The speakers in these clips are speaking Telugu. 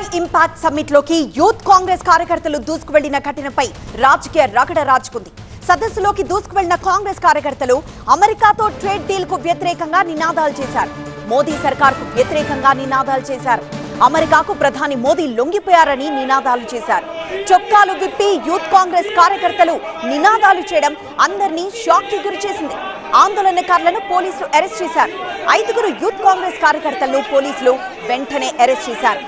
AI ఇంపాక్ట్ సమ్మిట్ లోకి యూత్ కాంగ్రెస్ కార్యకర్తలు దూసుకువెళ్లిన ఘటనపై రాజకీయ రగడ రాజుకుంది. సదస్సులోకి దూసుకువెళ్లిన కాంగ్రెస్ కార్యకర్తలు అమెరికాతో ట్రేడ్ డీల్ కు వ్యతిరేకంగా నినాదాలు చేశారు. మోదీ సర్కార్కు వ్యతిరేకంగా నినాదాలు చేశారు. అమెరికాకు ప్రధాని మోదీ లొంగిపోయారని నినాదాలు చేశారు. చొక్కాలు విప్పి యూత్ కాంగ్రెస్ కార్యకర్తలు నినాదాలు చేయడం అందరినీ షాక్ కి గురిచేసింది. ఆందోళనకారులను పోలీసులు అరెస్ట్ చేశారు. 5 యూత్ కాంగ్రెస్ కార్యకర్తలను పోలీసులు వెంటనే అరెస్ట్ చేశారు.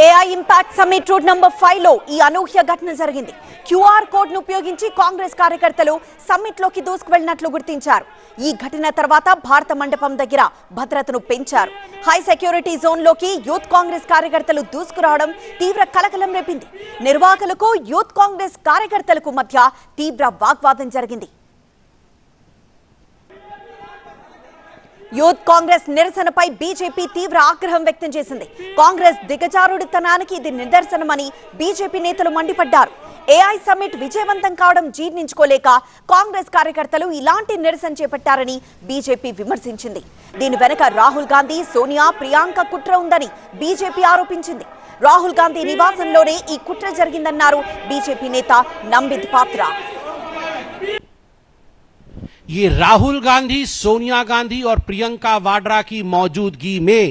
AI impact summit road number 5 లో ఈ అనూహ్య ఘటన జరిగింది. QR కోడ్ ను ఉపయోగించి కాంగ్రెస్ కార్యకర్తలు సమ్మిట్ లోకి దూసుకువెళ్లినట్లు గుర్తించారు. ఈ ఘటన తర్వాత భారత మండపం దగ్గర భద్రతను పెంచారు. హై సెక్యూరిటీ జోన్ లోకి యూత్ కాంగ్రెస్ కార్యకర్తలు దూసుకురావడం తీవ్ర కలకలం రేపింది. నిర్వాహకులకు యూత్ కాంగ్రెస్ కార్యకర్తలకు మధ్య తీవ్ర వాగ్వాదం జరిగింది. యూత్ కాంగ్రెస్ నిరసనపై బీజేపీ తీవ్ర ఆగ్రహం వ్యక్తం చేసింది. కాంగ్రెస్ దిగజారుడితనానికి ఇది నిదర్శనమని బీజేపీ నేతలు మండిపడ్డారు. AI సమ్మిట్ విజయవంతం కావడం జీర్ణించుకోలేక కాంగ్రెస్ కార్యకర్తలు ఇలాంటి నిరసన చేపట్టారని బీజేపీ విమర్శించింది. దీని వెనుక రాహుల్ గాంధీ, సోనియా, ప్రియాంక కుట్ర ఉందని బీజేపీ ఆరోపించింది. రాహుల్ గాంధీ నివాసంలోనే ఈ కుట్ర జరిగిందన్నారు బీజేపీ నేత నంబిత్ పాత్ర. ये राहुल गांधी, सोनिया गांधी और प्रियंका वाड्रा की मौजूदगी में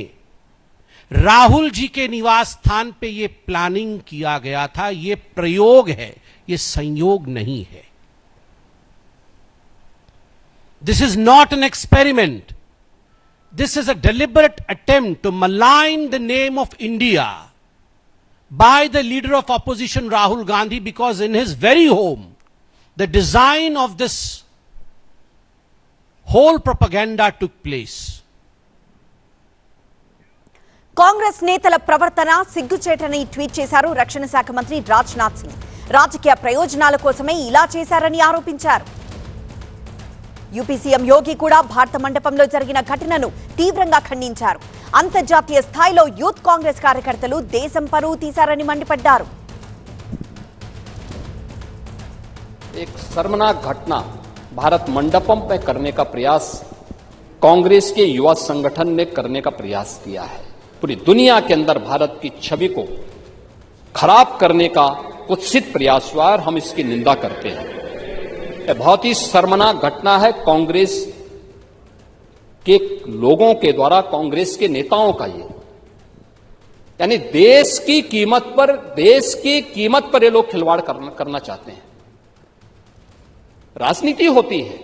राहुल जी के निवास स्थान पे ये प्लानिंग किया गया था. ये प्रयोग है, ये संयोग नहीं है. This is not an experiment. This is a deliberate attempt to malign the name of India by the leader of opposition Rahul Gandhi, because in his very home the design of this whole propaganda took place. Congress నేతల ప్రవర్తన సిగ్గుచేటని ట్వీట్ చేశారు రక్షణ శాఖ మంత్రి రాజ్నాథ్ సింగ్. రాజకీయ ప్రయోజనాల కోసమే ఇలా చేశారని ఆరోపించారు. యూపీ సీఎం యోగి కూడా భారత మండపంలో జరిగిన ఘటనను తీవ్రంగా ఖండించారు. అంతర్జాతీయ స్థాయిలో యూత్ కాంగ్రెస్ కార్యకర్తలు దేశం పరువు తీశారని మండిపడ్డారు. एक शर्मनाक घटना भारत मंडपम पे करने का प्रयास कांग्रेस के युवा संगठन ने करने का प्रयास किया है. पूरी दुनिया के अंदर भारत की छवि को खराब करने का कुत्सित प्रयास हुआ और हम इसकी निंदा करते हैं. यह बहुत ही शर्मनाक घटना है कांग्रेस के लोगों के द्वारा, कांग्रेस के नेताओं का. ये यानी देश की कीमत पर ये लोग खिलवाड़ करना चाहते हैं. राजनीति होती है.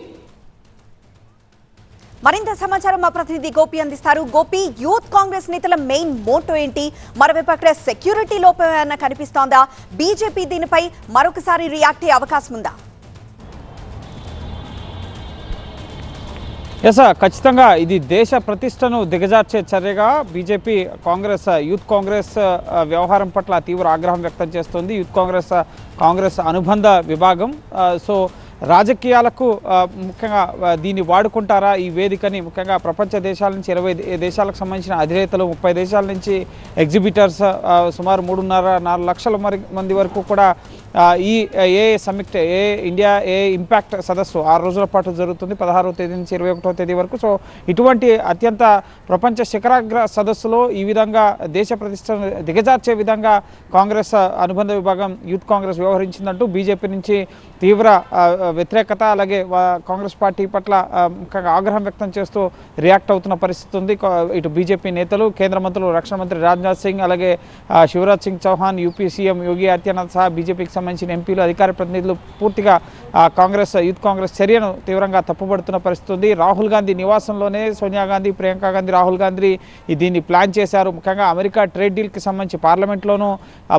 మరింత సమాచారం మా ప్రతినిధి గోపి అందిస్తారు. గోపి, యూత్ కాంగ్రెస్ నేతల మెయిన్ మోటో ఏంటి? మరోవైపు అక్కడ సెక్యూరిటీ లోపం ఏమైనా కనిపిస్తోందా? బీజేపీ దీనిపై మరొకసారి రియాక్ట్ అయ్యే అవకాశం ఉందా? ఖచ్చితంగా ఇది దేశ ప్రతిష్టను దిగజార్చే చర్యగా బీజేపీ యూత్ కాంగ్రెస్ వ్యవహారం పట్ల తీవ్ర ఆగ్రహం వ్యక్తం చేస్తోంది. యూత్ కాంగ్రెస్ అనుబంధ విభాగం. సో రాజకీయాలకు ముఖ్యంగా దీన్ని వాడుకుంటారా ఈ వేదికని? ముఖ్యంగా ప్రపంచ దేశాల నుంచి 20 దేశాలకు సంబంధించిన అధినేతలు, 30 దేశాల నుంచి ఎగ్జిబిటర్స్, సుమారు 3.5-4 లక్షల మంది వరకు కూడా ఈ సమ్మిట్ ఇండియా ఇంపాక్ట్ సదస్సు 6 రోజుల పాటు జరుగుతుంది, 16వ తేదీ నుంచి 21వ తేదీ వరకు. సో ఇటువంటి అత్యంత ప్రపంచ శిఖరాగ్ర సదస్సులో ఈ విధంగా దేశ ప్రతిష్టను దిగజార్చే విధంగా కాంగ్రెస్ అనుబంధ విభాగం యూత్ కాంగ్రెస్ వ్యవహరించిందంటూ బీజేపీ నుంచి తీవ్ర వ్యతిరేకత, అలాగే కాంగ్రెస్ పార్టీ పట్ల ముఖ్యంగా ఆగ్రహం వ్యక్తం చేస్తూ రియాక్ట్ అవుతున్న పరిస్థితి ఉంది. ఇటు బీజేపీ నేతలు, కేంద్ర మంత్రులు, రక్షణ మంత్రి రాజ్నాథ్ సింగ్, అలాగే శివరాజ్ సింగ్ చౌహాన్, యూపీ సీఎం యోగి ఆదిత్యనాథ్ సహా బీజేపీకి సంబంధించిన ఎంపీలు, అధికార ప్రతినిధులు పూర్తిగా యూత్ కాంగ్రెస్ చర్యను తీవ్రంగా తప్పుపడుతున్న పరిస్థితి ఉంది. రాహుల్ గాంధీ నివాసంలోనే సోనియా గాంధీ, ప్రియాంక గాంధీ, రాహుల్ గాంధీ దీన్ని ప్లాన్ చేశారు. ముఖ్యంగా అమెరికా ట్రేడ్ డీల్కి సంబంధించి పార్లమెంట్లోనూ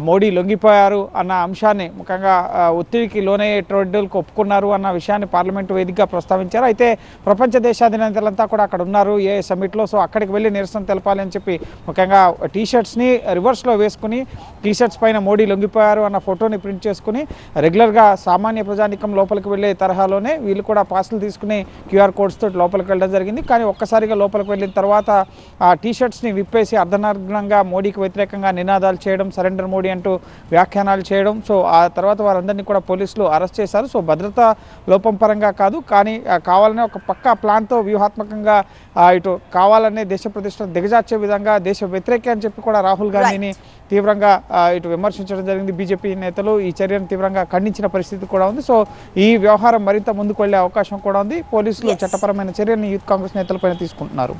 మోడీ లొంగిపోయారు అన్న అంశాన్ని, ముఖ్యంగా ఒత్తిడికి లోనే ట్రేడ్ డీల్కి ఒప్పుకున్నారు అన్న విషయాన్ని పార్లమెంటు వేదికగా ప్రస్తావించారు. అయితే ప్రపంచ దేశాధినేతలంతా కూడా అక్కడ ఉన్నారు ఏ సమ్మిట్లో. సో అక్కడికి వెళ్ళి నిరసన తెలపాలి అని చెప్పి ముఖ్యంగా టీషర్ట్స్ని రివర్స్లో వేసుకుని టీషర్ట్స్ పైన మోడీ లొంగిపోయారు అన్న ఫోటోని ప్రింట్ చేసుకుని రెగ్యులర్గా సామాన్య ప్రజానికం లోపలికి వెళ్ళే తరహాలోనే వీళ్ళు కూడా పాసులు తీసుకుని క్యూఆర్ కోడ్స్ తోటి లోపలికి వెళ్ళడం జరిగింది. కానీ ఒక్కసారిగా లోపలికి వెళ్ళిన తర్వాత ఆ టీషర్ట్స్ని విప్పేసి అర్ధనగ్నంగా మోడీకి వ్యతిరేకంగా నినాదాలు చేయడం, సరెండర్ మోడీ అంటూ వ్యాఖ్యానాలు చేయడం. సో ఆ తర్వాత వారందరినీ కూడా పోలీసులు అరెస్ట్ చేశారు. సో భద్రతా లోపం పరంగా కాదు, కానీ కావాలనే ఒక పక్కా ప్లాన్తో వ్యూహాత్మకంగా ఇటు కావాలనే దేశ ప్రతిష్టను దిగజార్చే విధంగా దేశ వ్యతిరేకి అని చెప్పి కూడా రాహుల్ గాంధీని తీవ్రంగా ఇటు విమర్శించడం జరిగింది. బీజేపీ నేతలు ఈ చర్యను తీవ్రంగా ఖండించిన పరిస్థితి కూడా ఉంది. సో ఈ వ్యవహారం మరింత ముందుకు వెళ్లే అవకాశం కూడా ఉంది. పోలీసులు చట్టపరమైన చర్యలను యూత్ కాంగ్రెస్ నేతలపైన తీసుకుంటున్నారు.